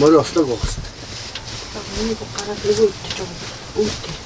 머리 없었던 거 같아. 이거 깔아 들고 있지 좀 우습게.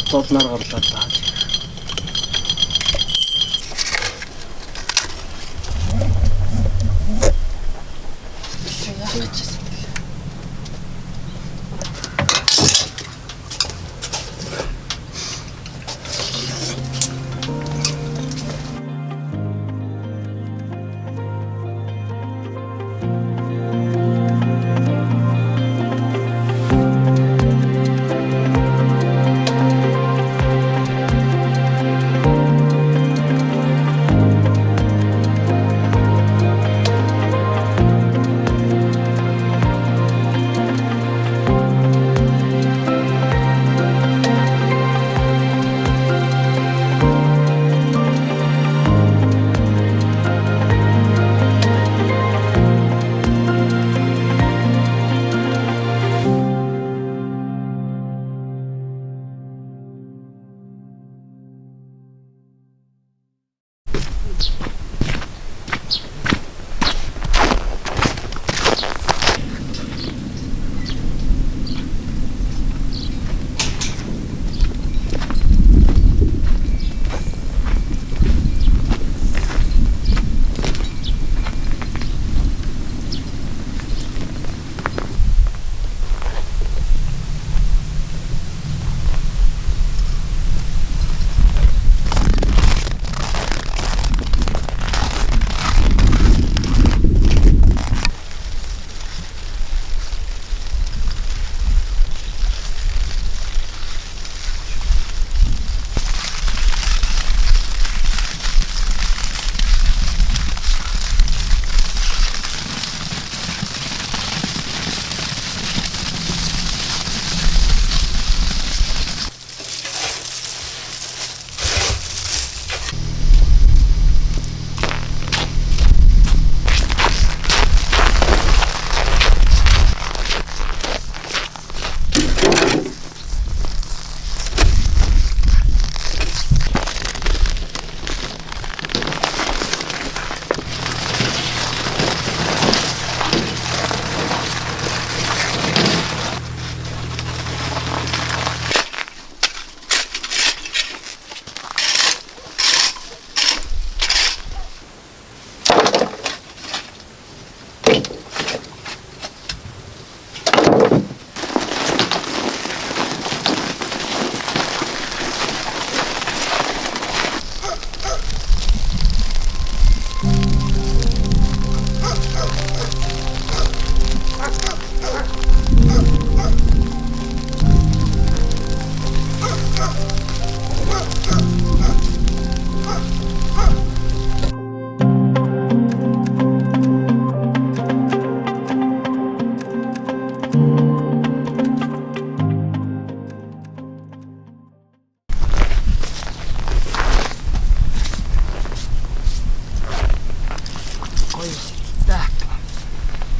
Дулнаар гарлаад байгаа.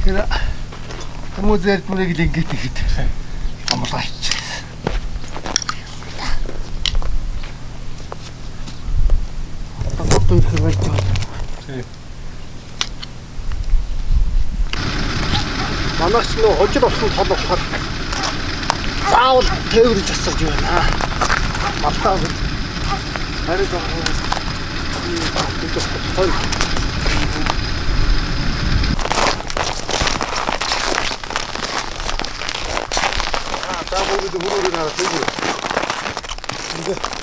Тэгэхээр хүмүүс эрдмэрийг л ингэж ихэд амлаач. Одоо их болж байна. Тийм. Манайч нөө хожир усан тол болохоор заавал тээвэрж асууж байна. Малтаа харин 따보기도 무릎이 나라 들고. 이거.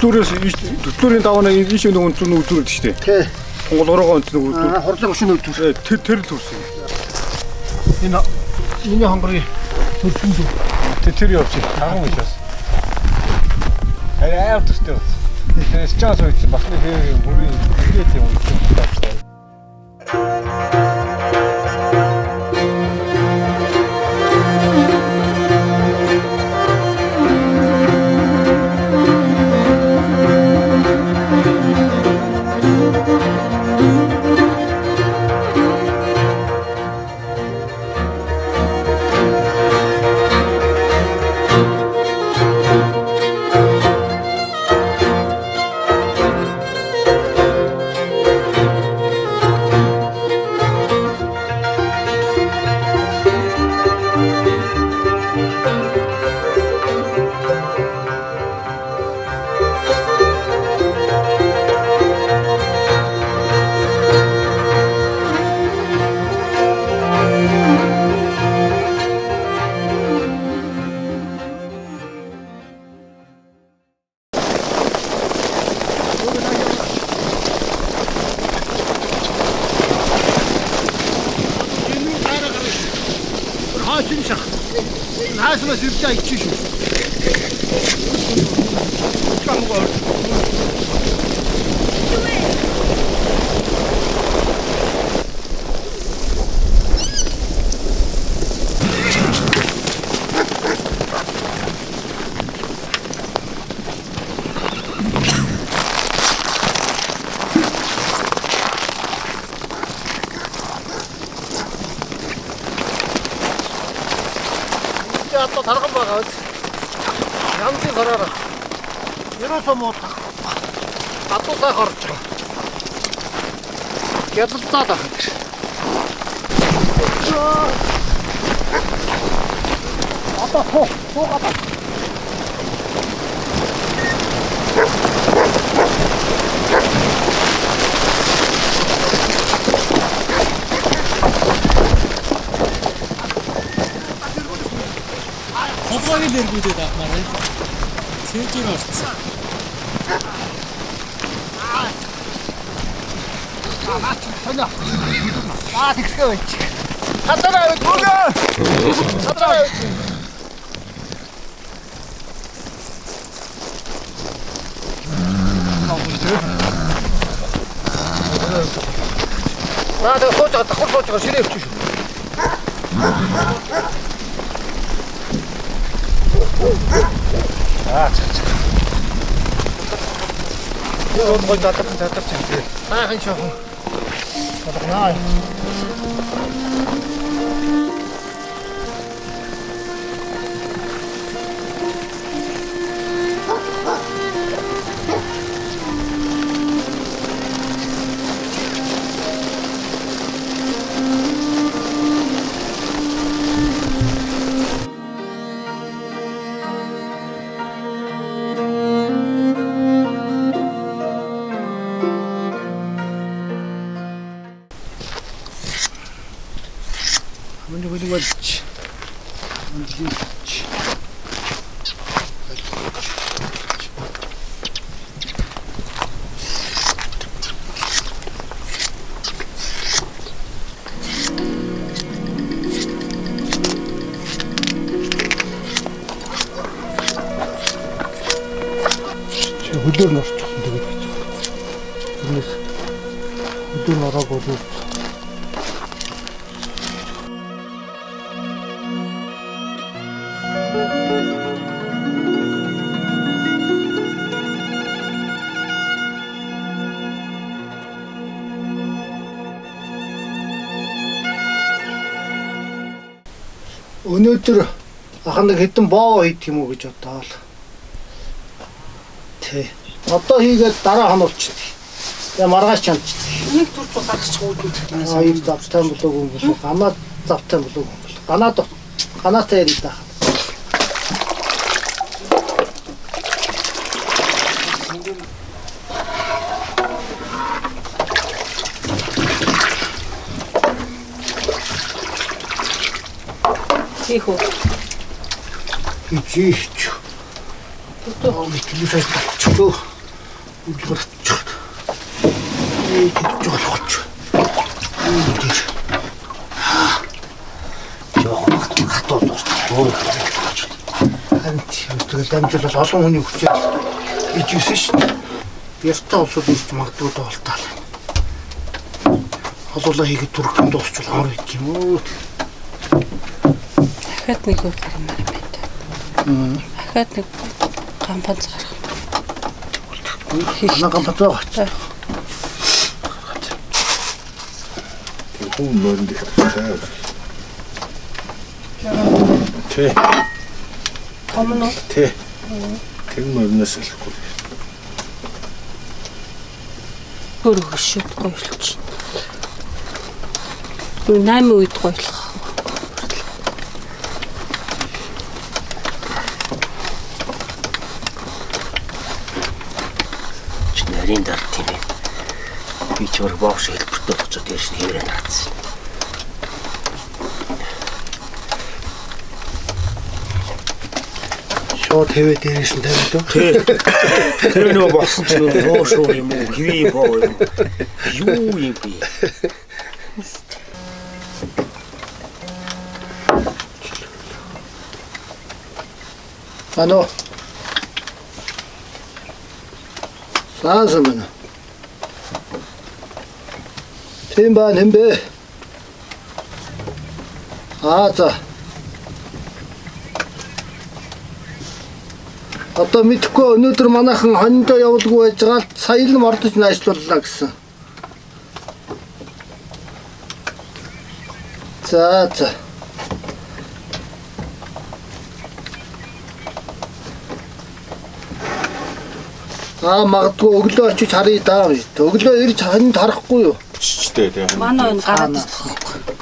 Төтлөөрийн даваана энэ шиг нэг үнцэн үлдүүлдэг шүү дээ. Тий. Монголороо онцлог үлдүүл. Хорлог шин үлдүүл. Тэр л төрсөн. Энэ хонгорын төрсөн дүү. Тэр явчих. Агуу учраас. Арай төстэй бол. Тэрс чаас үйт басны хэрэг бүрийн ирээд юм уу. Хаасмас өвчөө ичиж шүү. Чамгаар. 또 다른 거 봐. 양치 걸어라. 이래서 못 또 싸거렸죠. 계속 싸다. 아빠 또 가다. Хавгааны нэргүүдэд авмаар сэлжир орцсон. соня. тэгсгээ байж. Хатараа авч. Хатараа авч. Надад сууж байгаа давхар сууж байгаа ширээ өвчих шүү. Юу гой татах чинь. Сайхан шохон. Наа. Мэлч. Хөдөр норчихсон тэгээд гэж байна. Тэрнээс хөдөр нороог бол өнөөдөр ахнаг хэдэн боо хийх юм уу гэж бодоол. Тэ. Одоо хийгээд дараа хануулчих. Тэгээ маргааш чамчдаг. Нэг төр зур гаргачих үүдүүд. Хоёр завтай болоог юм бол ганаа завтай болоог юм бол. Ганаатай ярил даа. Тихо. Ичиж. Одоо мэтлүүсээс татчихлоо. Үлгэр татчих. Тэгж болохч. Тэгж. Жоо хатуу зурж. Хамт тэгэл дамжуулаад олон хүний хүчээр ижсэн шүү дээ. Яртаа улсууд ирж магадгүй доолтаал. Холуулаа хийгээд түрхэн дуусчвал амар байт юм уу? Дахиад нэг үг гармаар юм байна. Дахиад нэг кампанц гарах. Хана кампанц байгаа. Хүн мөрөнд ихтэй. Тэ. Томно. Тэ. Тэр мөрнөөс л. Хөргөшөд гойлч. 8 үед гойлох. Нарийн дар тийм ээ. Би ч өөр боос хэлбэртэй болчиход ярьсан хэрэг наацсан. Шууд хэвээ дээрээс нь тавьд уу? Тэр нөө болсон ч нөө шуу юм уу? Хэвээ боо юм. Юу юм бэ? Ано. Саасан байна. Тийм ба нэмбэ. За. Одоо мэдхгүй өнөөдөр манайхан хониндоо явуулгүй байж байгаа л сая л мордож найшлууллаа гэсэн. За. Магадгүй өглөө очиж харъя даа. Өглөө ирж хонинд харахгүй юу? Чичтэй тийм. Манай өн гараад ирсэн.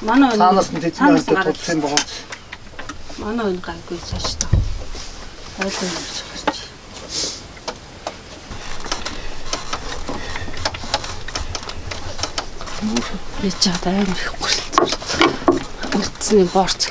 Манай өн Цаанаас нь тэдний тулсан байгаа. Манай өн гайгүй цааш та. Ойлгоо гэж гарч. Би чад амар их гүрэлцээ. Үлдсэний борц.